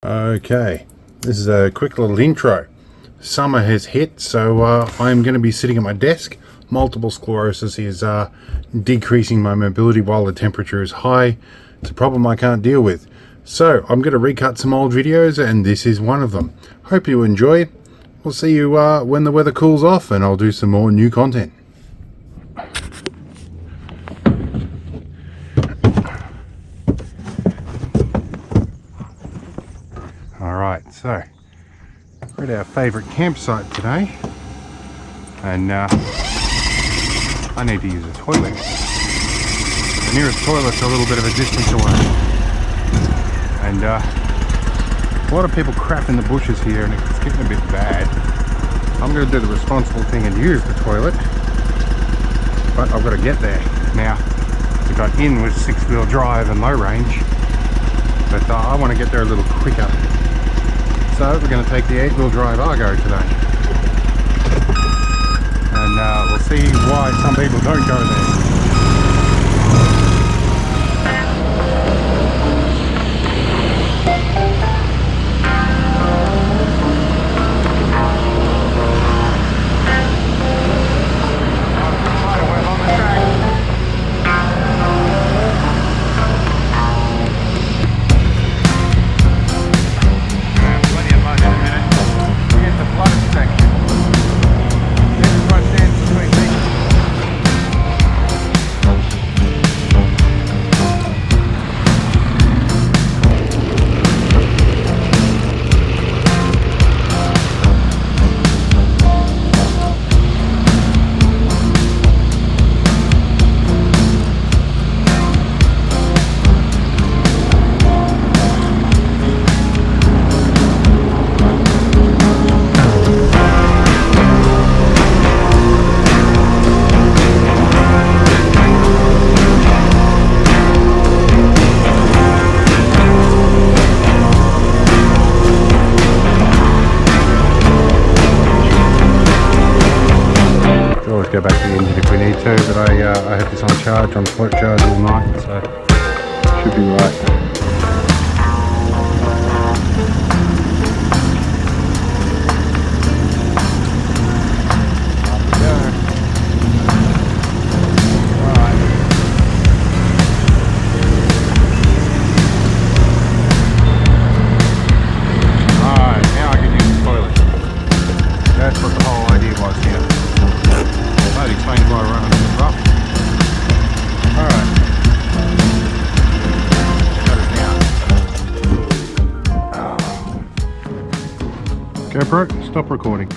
Okay, this is a quick little intro. Summer has hit, so I'm going to be sitting at my desk. Multiple sclerosis is decreasing my mobility while the temperature is high. It's a problem I can't deal with. So I'm going to recut some old videos, and this is one of them. Hope you enjoy. We'll see you when the weather cools off, and I'll do some more new content. Alright, so we're at our favourite campsite today, and I need to use a toilet. The nearest toilet's a little bit of a distance away, and a lot of people crap in the bushes here, and it's getting a bit bad. I'm going to do the responsible thing and use the toilet, but I've got to get there. Now, we got in with 6-wheel drive and low range, but I want to get there a little quicker. So we're going to take the 8-wheel drive Argo today, and we'll see why some people don't go there. Go back to the engine if we need to, but I had this on charge, on float charge all night, so should be right. GoPro, stop recording.